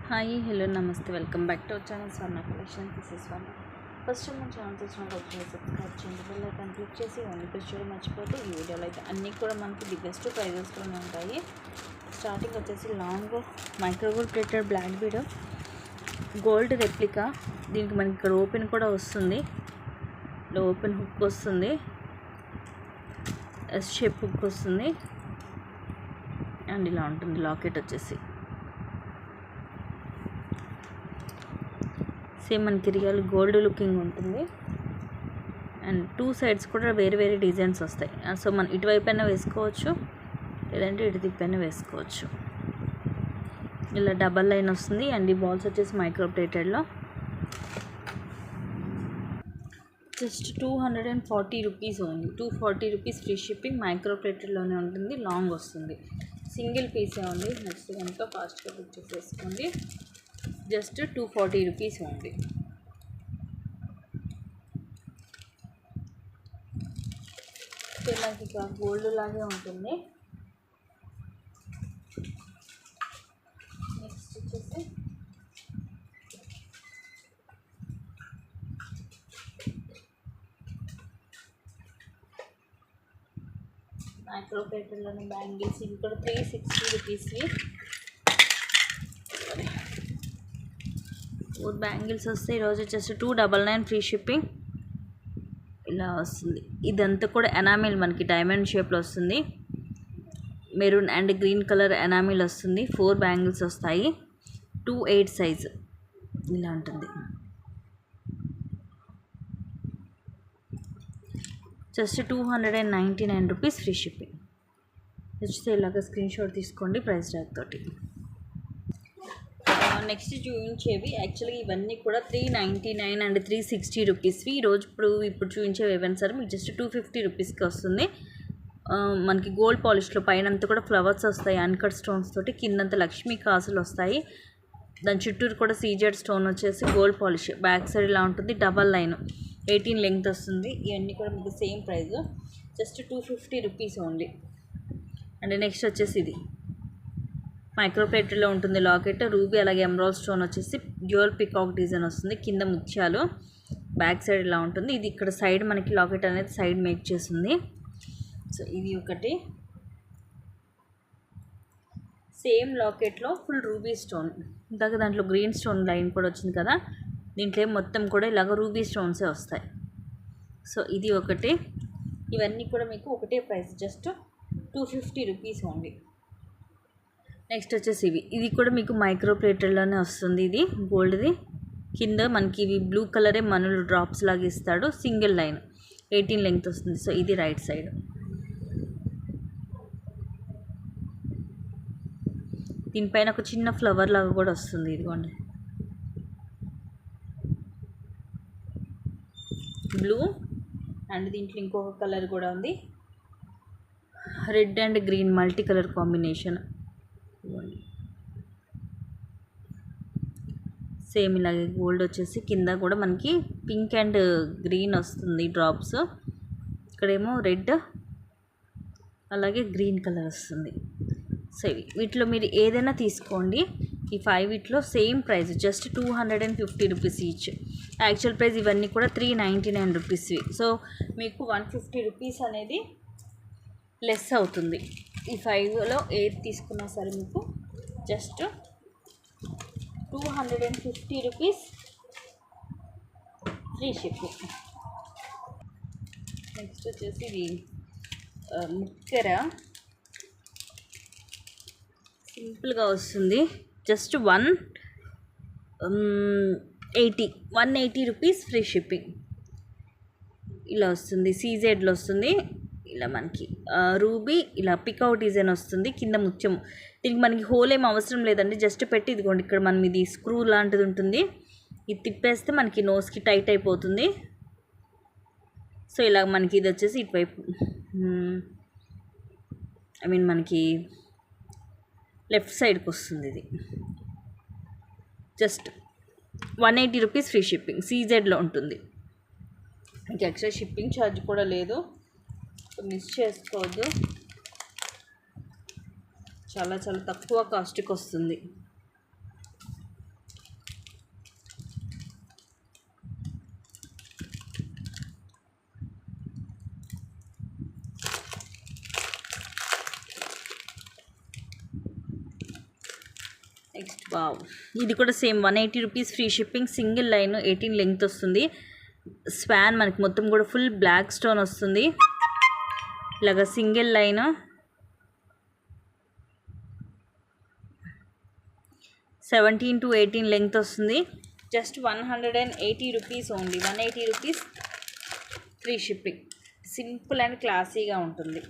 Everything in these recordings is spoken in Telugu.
హాయ్ హలో నమస్తే welcome back to our channel Swarna collection. This is Swarna. First మన ఛానల్ చూసినట్టు సబ్స్క్రైబ్ చేయండి, బెల్ ఐకాన్ క్లిక్ చేసి ఓన్లీ ప్రెస్ చేయడం మర్చిపోతే ఈ వీడియోలో అయితే అన్నీ కూడా మనకి ది బెస్ట్ ప్రైజెస్లోనే ఉంటాయి. స్టార్టింగ్ వచ్చేసి long microwave plated black bead gold replica. దీనికి మనకి ఇక్కడ ఓపెన్ కూడా వస్తుంది, ఇలా ఓపెన్ హుక్ వస్తుంది, ఎస్ షేప్ హుక్ వస్తుంది అండ్ ఇలా ఉంటుంది. లాకెట్ వచ్చేసి సేమ్ మనకి రియల్ గోల్డ్ లుకింగ్ ఉంటుంది అండ్ టూ సైడ్స్ కూడా వేరే వేరే డిజైన్స్ వస్తాయి. సో మనం ఇటువైపు అయినా వేసుకోవచ్చు, లేదంటే ఇటు తిప్పైనా వేసుకోవచ్చు. ఇలా డబల్ లైన్ వస్తుంది అండ్ ఈ బాల్స్ వచ్చేసి మైక్రో ప్లేటెడ్లో just 240 rupees only. 240 rupees free shipping. Micro ప్లేటెడ్లోనే ఉంటుంది, లాంగ్ వస్తుంది, సింగిల్ పీసే ఉంది. నెక్స్ట్ కనుక ఫాస్ట్గా బుక్ చేసేసుకోండి. జస్ట్ 240 రూపీస్ ఉంది. సో మనకి ఇక గోల్డ్ లాగే ఉంటుంది. నెక్స్ట్ వచ్చేసి మైక్రో ప్లేటెడ్లోని బ్యాంగిల్స్. ఇవి కూడా 360 రూపీస్వి 4 బ్యాంగిల్స్ వస్తాయి. ఈరోజు వచ్చేసి 299 ఫ్రీ షిప్పింగ్. ఇలా వస్తుంది. ఇదంతా కూడా ఎనామిల్ మనకి డైమండ్ షేప్లో వస్తుంది. Maroon and green colour enamel వస్తుంది. 4 బ్యాంగిల్స్ వస్తాయి, 2/8 సైజు ఇలా ఉంటుంది. Just 299 rupees free shipping. వచ్చేసి ఇలాగ స్క్రీన్ షాట్ తీసుకోండి ప్రైస్ ట్యాగ్ తోటి. నెక్స్ట్ చూపించేవి యాక్చువల్గా ఇవన్నీ కూడా 399 అండ్ 360 రూపీస్వి. ఈరోజు ఇప్పుడు చూపించేవి ఏవైనా సరే మీకు జస్ట్ 250 రూపీస్కి వస్తుంది. మనకి గోల్డ్ పాలిష్లో పైన అంతా కూడా ఫ్లవర్స్ వస్తాయి, అన్కట్ స్టోన్స్ తోటి. కిందంతా లక్ష్మీ కాసులు వస్తాయి, దాని చుట్టూరు కూడా సీజెడ్ స్టోన్ వచ్చేసి గోల్డ్ పాలిష్. బ్యాక్ సైడ్ ఇలా ఉంటుంది, డబల్ లైన్ 18 లెంగ్త్ వస్తుంది. ఇవన్నీ కూడా మీకు same price, just 250 rupees only. And next వచ్చేసి ఇది మైక్రో ప్లేటెడ్లో ఉంటుంది లాకెట్. రూబీ అలాగే ఎమరాల్డ్ స్టోన్ వచ్చేసి డ్యూయల్ పికాక్ డిజైన్ వస్తుంది, కింద ముత్యాలు. బ్యాక్ సైడ్ ఇలా ఉంటుంది. ఇది ఇక్కడ సైడ్ మనకి లాకెట్ అనేది సైడ్ మేక్ చేస్తుంది. సో ఇది ఒకటి. సేమ్ లాకెట్లో ఫుల్ రూబీ స్టోన్. ఇందాక దాంట్లో గ్రీన్ స్టోన్ లైన్ కూడా వచ్చింది కదా, దీంట్లో మొత్తం కూడా ఇలాగ రూబీ స్టోన్సే వస్తాయి. సో ఇది ఒకటి. ఇవన్నీ కూడా మీకు ఒకటే price, just 250 rupees only. Next వచ్చేసి ఇది కూడా మీకు మైక్రో ప్లేటెడ్లోనే వస్తుంది. ఇది గోల్డ్ది. కింద మనకి ఇవి బ్లూ కలరే మనులు డ్రాప్స్ లాగా ఇస్తాడు, సింగిల్ లైన్ 18 లెంగ్త్ వస్తుంది. సో ఇది రైట్ సైడ్. దీనిపైన ఒక చిన్న ఫ్లవర్ లాగా కూడా వస్తుంది, ఇదిగోండి బ్లూ. అండ్ దీంట్లో ఇంకొక కలర్ కూడా ఉంది, red and green multi colour combination. Same ఇలాగే గోల్డ్ వచ్చేసి కింద కూడా మనకి పింక్ అండ్ గ్రీన్ వస్తుంది డ్రాప్స్. ఇక్కడేమో రెడ్ అలాగే గ్రీన్ కలర్ వస్తుంది. సో వీటిలో మీరు ఏదైనా తీసుకోండి. ఈ 5 వీటిలో same price, just 250 rupees each. Actual price ఇవన్నీ కూడా 399 రూపీస్వి. సో మీకు 150 రూపీస్ అనేది లెస్ అవుతుంది. ఈ 5లో ఏది తీసుకున్నా సరే మీకు just 250 rupees free shipping. Next వచ్చేసి ఇది ముక్కెర సింపుల్గా వస్తుంది, జస్ట్ 180 రూపీస్ ఫ్రీ షిప్పింగ్. ఇలా వస్తుంది, సీజెడ్లో వస్తుంది. ఇలా మనకి రూబీ ఇలా పికౌట్ డిజైన్ వస్తుంది, కింద ముత్యం. దీనికి మనకి హోల్ ఏం అవసరం లేదండి, జస్ట్ పెట్టి ఇదిగోండి ఇక్కడ మనం ఇది స్క్రూ లాంటిది ఉంటుంది, ఇది తిప్పేస్తే మనకి నోస్కి టైట్ అయిపోతుంది. సో ఇలా మనకి ఇది వచ్చేసి ఇటువైపు మనకి లెఫ్ట్ సైడ్కి వస్తుంది. ఇది జస్ట్ 180 రూపీస్ ఫ్రీ షిప్పింగ్. సీజెడ్లో ఉంటుంది, మీకు ఎక్స్ట్రా షిప్పింగ్ ఛార్జ్ కూడా లేదు. మిస్ చేసుకోవద్దు, చాలా చాలా తక్కువ కాస్ట్కి వస్తుంది. నెక్స్ట్ వావ్, ఇది కూడా same 180 rupees free shipping. Single line 18 length వస్తుంది. స్వాన్ మనకి మొత్తం కూడా ఫుల్ బ్లాక్ స్టోన్ వస్తుంది. ఇలాగా సింగిల్ లైన్ 17 to 18 లెంగ్త్ వస్తుంది. Just 180 rupees only. 180 rupees free shipping. Simple and క్లాసీగా ఉంటుంది.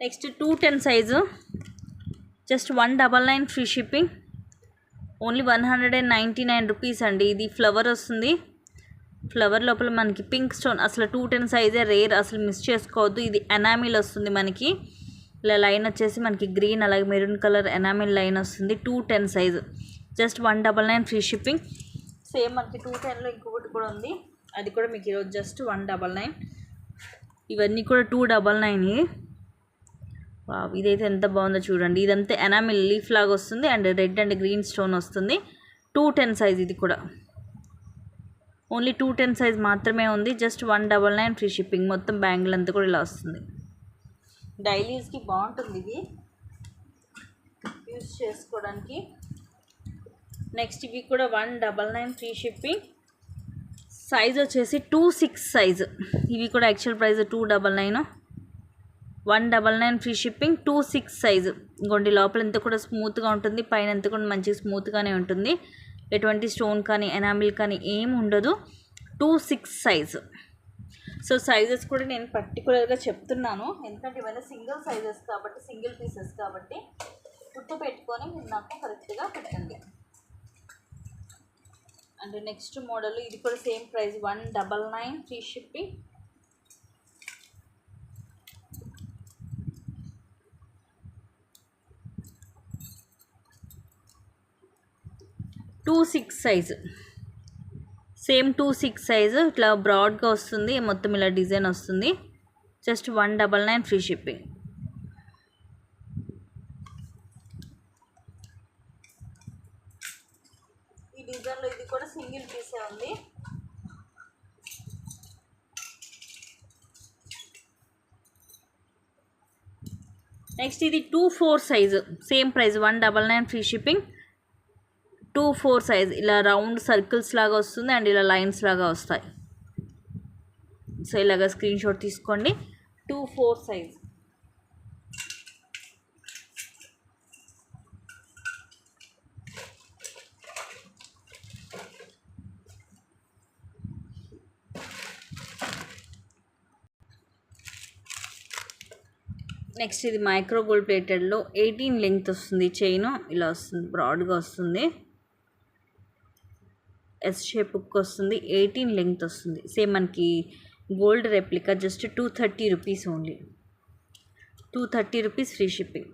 Next 210 size, just 199 free shipping. Only 199 rupees అండి. ఇది ఫ్లవర్ వస్తుంది. ఫ్లవర్ లోపల మనకి పింక్ స్టోన్. అసలు 210 సైజే రేర్, అసలు మిస్ చేసుకోవద్దు. ఇది ఎనామిల్ వస్తుంది మనకి. ఇలా లైన్ వచ్చేసి మనకి గ్రీన్ అలాగే మెరూన్ కలర్ ఎనామిల్ లైన్ వస్తుంది. 210 size, just 199 free shipping. Same మనకి 210లో ఇంకొకటి కూడా ఉంది, అది కూడా మీకు ఈరోజు జస్ట్ 199. ఇవన్నీ కూడా 299. ఇదైతే ఎంత బాగుందో చూడండి. ఇదంతా ఎనామిల్ లీఫ్ లాగా వస్తుంది and red and green stone వస్తుంది. 210 సైజ్. ఇది కూడా ఓన్లీ 210 సైజ్ మాత్రమే ఉంది. Just 199 free shipping. మొత్తం బ్యాంగిల్ అంతా కూడా ఇలా వస్తుంది. డైలీ యూస్కి బాగుంటుంది ఇది, యూస్ చేసుకోవడానికి. నెక్స్ట్ ఇవి కూడా 199 ఫ్రీ షిప్పింగ్. సైజ్ వచ్చేసి 26 సైజు. ఇవి కూడా actual price 299. 199 free shipping. 26 size. ఇంకోండి లోపల ఎంత కూడా స్మూత్గా ఉంటుంది, పైన ఎంత కూడా మంచిగా స్మూత్గానే ఉంటుంది. ఎటువంటి స్టోన్ కానీ ఎనామిల్ కానీ ఏమి ఉండదు. 26 సైజు. సో సైజెస్ కూడా నేను పర్టికులర్గా చెప్తున్నాను, ఎందుకంటే ఇవన్నీ సింగిల్ సైజెస్ కాబట్టి, సింగిల్ పీసెస్ కాబట్టి గుర్తు పెట్టుకొని మీరు నాకు కరెక్ట్గా పెట్టండి. అండ్ నెక్స్ట్ మోడల్, ఇది కూడా same price 199 free shipping. Two 6 size. Same 26 size. ఇట్లా బ్రాడ్గా వస్తుంది, మొత్తం ఇలా డిజైన్ వస్తుంది. Just 199 free shipping. ఈ డిజైన్లో ఇది కూడా సింగిల్ పీసే ఉంది. నెక్స్ట్ ఇది 24 size. Same price 199 free shipping. 24 size. ఇలా రౌండ్ సర్కిల్స్ లాగా వస్తుంది అండ్ ఇలా లైన్స్ లాగా వస్తాయి. సో ఇలాగా స్క్రీన్ షాట్ తీసుకోండి. 24 సైజ్. నెక్స్ట్ ఇది మైక్రో గోల్డ్ ప్లేటెడ్లో 18 లెంగ్త్ వస్తుంది. చైన్ ఇలా వస్తుంది, బ్రాడ్గా వస్తుంది. ఎస్ షేప్ హుక్ వస్తుంది. 18 లెంగ్త్ వస్తుంది. సేమ్ మనకి gold replica. Just 230 rupees only. 230 rupees free shipping.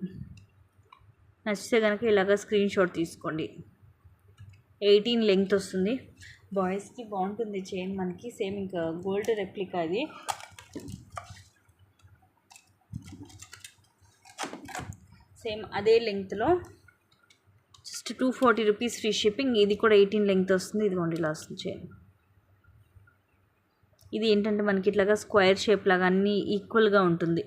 నచ్చితే కనుక ఇలాగ స్క్రీన్ షాట్ తీసుకోండి. 18 లెంగ్త్ వస్తుంది. బాయ్స్కి బాగుంటుంది చైన్ మనకి. సేమ్ ఇంకా గోల్డ్ రెప్లికా ఇది. సేమ్ అదే లెంగ్త్లో జస్ట్ 240 రూపీస్ ఫ్రీ షిప్పింగ్. ఇది కూడా 18 లెంగ్త్ వస్తుంది. ఇదిగోండి ఇలా వస్తుంది చైన్. ఇది ఏంటంటే మనకి ఇట్లాగా స్క్వేర్ షేప్ లాగా అన్నీ ఈక్వల్గా ఉంటుంది,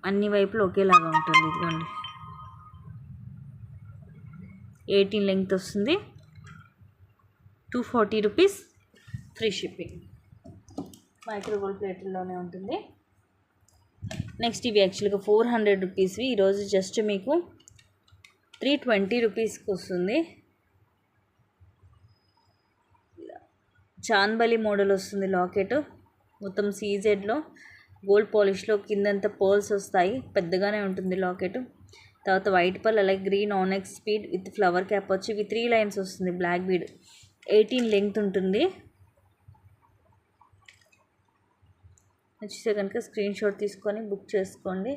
అన్ని వైపులు ఒకేలాగా ఉంటుంది. ఇదిగోండి 18 లెంగ్త్ వస్తుంది. 240 rupees free shipping. Micro gold ప్లేట్లోనే ఉంటుంది. నెక్స్ట్ ఇవి యాక్చువల్గా 400 రూపీస్వి. ఈరోజు జస్ట్ మీకు 320 రూపీస్కి వస్తుంది. చాన్బలి మోడల్ వస్తుంది లాకెట్. మొత్తం సీజెడ్లో గోల్డ్ పాలిష్లో కిందంతా పర్ల్స్ వస్తాయి. పెద్దగానే ఉంటుంది లాకెట్. తర్వాత వైట్ పర్ల్ అలాగే green onyx speed with flower cap వచ్చి ఇవి 3 లైన్స్ వస్తుంది. Black bead. 18 లెంగ్త్ ఉంటుంది. నచ్చితే కనుక స్క్రీన్ షాట్ తీసుకొని బుక్ చేసుకోండి.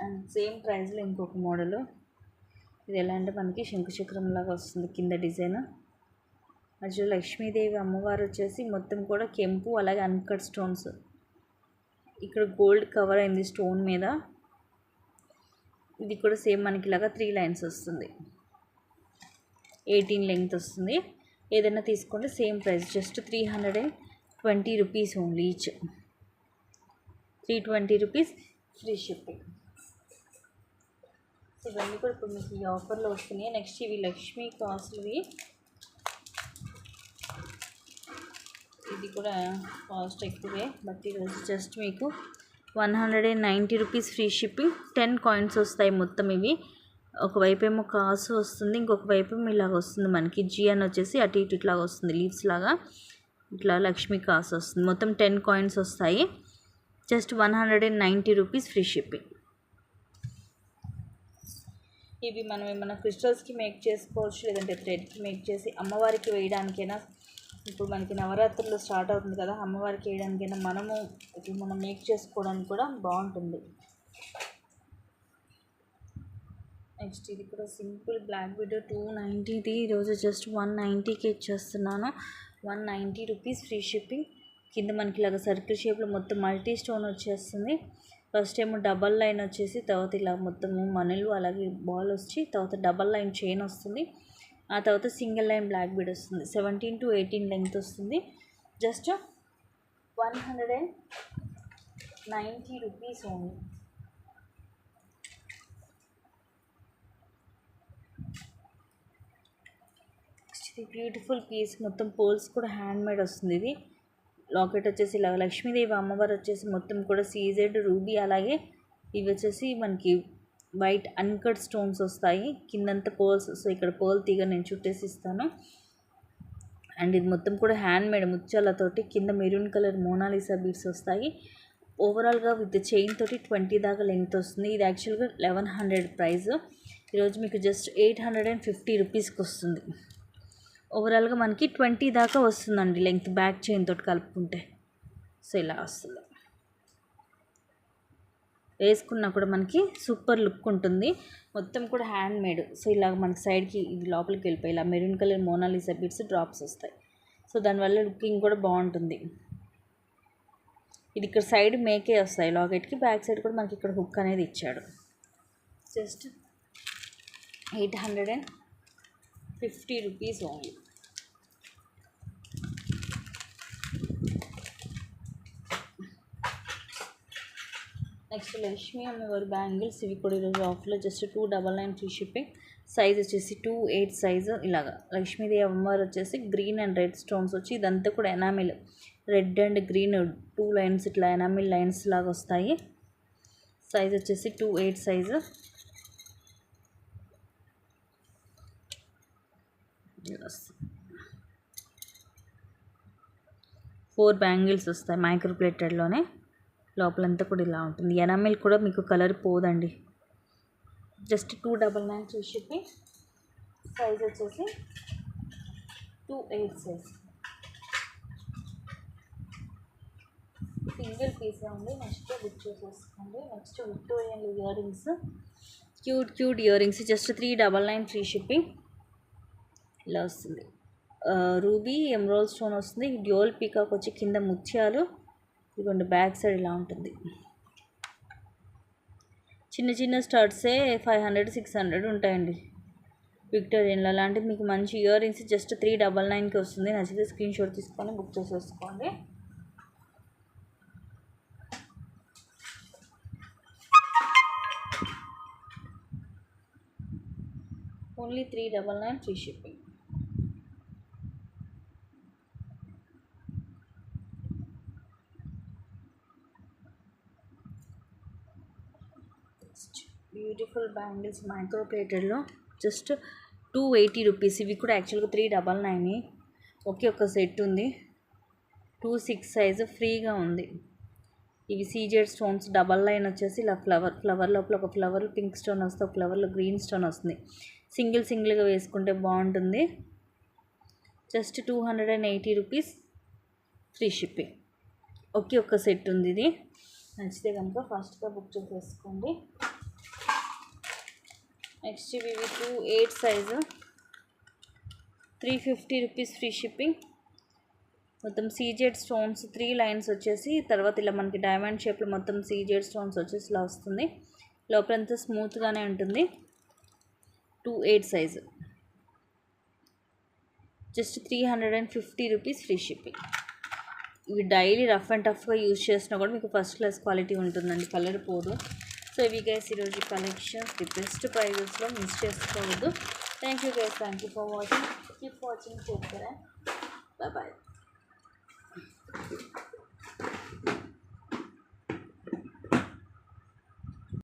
అండ్ సేమ్ ప్రైస్లో ఇంకొక మోడలు. ఇది ఎలా అంటే మనకి శంకుచక్రం లాగా వస్తుంది కింద డిజైన్. మధ్యలో లక్ష్మీదేవి అమ్మవారు వచ్చేసి మొత్తం కూడా కెంపు అలాగే అన్కట్ స్టోన్స్. ఇక్కడ గోల్డ్ కవర్ అయింది స్టోన్ మీద. ఇది కూడా సేమ్ మనకి ఇలాగా 3 లైన్స్ వస్తుంది. 18 లెంగ్త్ వస్తుంది. ఏదైనా తీసుకోండి same price, just 320 rupees only each. 320 rupees free shipping. ఇవన్నీ కూడా ఇప్పుడు మీకు ఈ ఆఫర్లో వస్తున్నాయి. నెక్స్ట్ ఇవి లక్ష్మీ కాస్ట్వి, ఇది కూడా కాస్ట్ ఎక్కువే, బట్ ఈరోజు జస్ట్ మీకు 190 రూపీస్ ఫ్రీ షిప్పింగ్. 10 కాయిన్స్ వస్తాయి మొత్తం. ఇవి ఒకవైపు ఏమో కాసు వస్తుంది, ఇంకొక వైపు ఏమో ఇలాగ వస్తుంది మనకి. జీ అని వచ్చేసి అటు ఇటు ఇట్లాగ వస్తుంది, లీవ్స్ లాగా ఇట్లా లక్ష్మీ కాసు వస్తుంది. మొత్తం 10 కాయిన్స్ వస్తాయి. Just 190 rupees free shipping. ఇవి మనం ఏమైనా క్రిస్టల్స్కి మేక్ చేసుకోవచ్చు, లేదంటే థ్రెడ్కి మేక్ చేసి అమ్మవారికి వేయడానికైనా. ఇప్పుడు మనకి నవరాత్రులు స్టార్ట్ అవుతుంది కదా, అమ్మవారికి వేయడానికైనా మనం మేక్ చేసుకోవడానికి కూడా బాగుంటుంది. నెక్స్ట్ ఇది కూడా సింపుల్ బ్లాక్ బీడ్ 290ది, ఈరోజు జస్ట్ 190కి ఇచ్చేస్తున్నాను. 190 రూపీస్ ఫ్రీ షిప్పింగ్. కింద మనకి ఇలాగ సర్కిల్ షేప్లో మొత్తం మల్టీ స్టోన్ వచ్చేస్తుంది. ఫస్ట్ ఏమో డబల్ లైన్ వచ్చేసి, తర్వాత ఇలా మొత్తము మనలు అలాగే బాల్ వచ్చి, తర్వాత డబల్ లైన్ చైన్ వస్తుంది, ఆ తర్వాత సింగిల్ లైన్ బ్లాక్ బీడ్ వస్తుంది. 17 to 18 లెంగ్త్ వస్తుంది. Just 190 rupees only. ఇది బ్యూటిఫుల్ పీస్, మొత్తం పోల్స్ కూడా హ్యాండ్ మేడ్ వస్తుంది. ఇది లాకెట్ వచ్చేసి ఇలా లక్ష్మీదేవి అమ్మవారు వచ్చేసి మొత్తం కూడా సీజెడ్ రూబీ, అలాగే ఇవి వచ్చేసి మనకి వైట్ అన్కట్ స్టోన్స్ వస్తాయి. కిందంతా పర్ల్స్. సో ఇక్కడ పర్ల్ తీగ నేను చుట్టేసి ఇస్తాను. అండ్ ఇది మొత్తం కూడా హ్యాండ్ మేడ్ ముత్యాలతోటి, కింద మెరూన్ కలర్ మోనాలిసా బీడ్స్ వస్తాయి. ఓవరాల్గా విత్ చైన్ తోటి 20 దాకా లెంగ్త్ వస్తుంది. ఇది యాక్చువల్గా 1100 ప్రైస్, ఈరోజు మీకు జస్ట్ 850 రూపీస్కి వస్తుంది. ఓవరాల్గా మనకి 20 దాకా వస్తుందండి లెంగ్త్, బ్యాక్ చైన్ తోటి కలుపుకుంటే. సో ఇలా వస్తుంది, వేసుకున్నా కూడా మనకి సూపర్ లుక్ ఉంటుంది. మొత్తం కూడా హ్యాండ్ మేడ్. సో ఇలాగ మనకి సైడ్కి ఇది లోపలికి వెళ్ళిపోయి ఇలా maroon colour Monalisa bits drops వస్తాయి. సో దానివల్ల లుకింగ్ కూడా బాగుంటుంది. ఇది ఇక్కడ సైడ్ మేకే వస్తాయి లాకెట్కి, బ్యాక్ సైడ్ కూడా మనకి ఇక్కడ హుక్ అనేది ఇచ్చాడు. Just 850 rupees only. Next Lakshmi అమ్మవారి బ్యాంగిల్స్, ఇవి కూడా ఈరోజు ఆఫర్లో జస్ట్ 299 ఫ్రీ షిప్పింగ్. సైజ్ వచ్చేసి 2/8 సైజు. ఇలాగా లక్ష్మీదేవి అమ్మవారు వచ్చేసి గ్రీన్ అండ్ రెడ్ స్టోన్స్ వచ్చి, ఇదంతా కూడా enamel, red and green 2 lines ఇట్లా ఎనామిల్ లైన్స్ లాగా వస్తాయి. సైజ్ వచ్చేసి 2/8 సైజు. 4 బ్యాంగిల్స్ వస్తాయి మైక్రో ప్లేటెడ్లోనే. లోపలంతా కూడా ఇలా ఉంటుంది. ఎనామిల్ కూడా మీకు కలర్ పోదండి. Just 299 free shipping. సైజ్ వచ్చేసి 2/8 సైజ్. సింగిల్ పీస్ ఉంది. నెక్స్ట్ బుక్ చేసేసుకోండి. Next Victorian ear rings, cute ear rings, just 399 free shipping. ఇలా వస్తుంది. రూబీ ఎమరాల్డ్ స్టోన్ వస్తుంది. డ్యూయల్ పీకాక్ వచ్చి కింద ముత్యాలు, ఇదిగోండి బ్యాక్ సైడ్ ఇలా ఉంటుంది. చిన్న స్టడ్సే 500-600 ఉంటాయండి విక్టోరియన్లో. అలాంటిది మీకు మంచి ఇయర్ రింగ్స్ జస్ట్ 399కి వస్తుంది. నచ్చితే స్క్రీన్ షాట్ తీసుకొని బుక్ చేసేసుకోండి. Only 399 free shipping. Beautiful bangles micro ప్లేటెడ్లో జస్ట్ 280 రూపీస్. ఇవి కూడా యాక్చువల్గా 399. ఒకే ఒక సెట్ ఉంది. 2/6 సైజు ఫ్రీగా ఉంది. ఇవి సీజెడ్ స్టోన్స్, డబల్ లైన్ వచ్చేసి ఇలా ఫ్లవర్ లోపల ఒక ఫ్లవర్ పింక్ స్టోన్ వస్తే, ఒక ఫ్లవర్లో గ్రీన్ స్టోన్ వస్తుంది. సింగిల్గా వేసుకుంటే బాగుంటుంది. Just 280 rupees free shipping. ఒకే ఒక సెట్ ఉంది. ఇది నచ్చితే కనుక ఫాస్ట్గా బుక్ చేసేసుకోండి. నెక్స్ట్ ఇవి 2/8 సైజు, 350 రూపీస్ ఫ్రీ షిప్పింగ్. మొత్తం సీజెడ్ స్టోన్స్ 3 లైన్స్ వచ్చేసి, తర్వాత ఇలా మనకి డైమండ్ షేప్లో మొత్తం సీజెడ్ స్టోన్స్ వచ్చేసి ఇలా వస్తుంది. లోపలంతా స్మూత్గానే ఉంటుంది. 2/8 size. Just 350 rupees free shipping. ఇవి డైలీ రఫ్ అండ్ టఫ్గా యూజ్ చేసినా కూడా మీకు ఫస్ట్ క్లాస్ క్వాలిటీ ఉంటుందండి, కలర్ పోదు. సో ఇవి గైస్ ఈరోజు కలెక్షన్స్ ది బెస్ట్ ప్రైజెస్లో మిస్ చేసుకోవద్దు. Thank you guys, thank you for watching. Keep watching, take care, bye bye.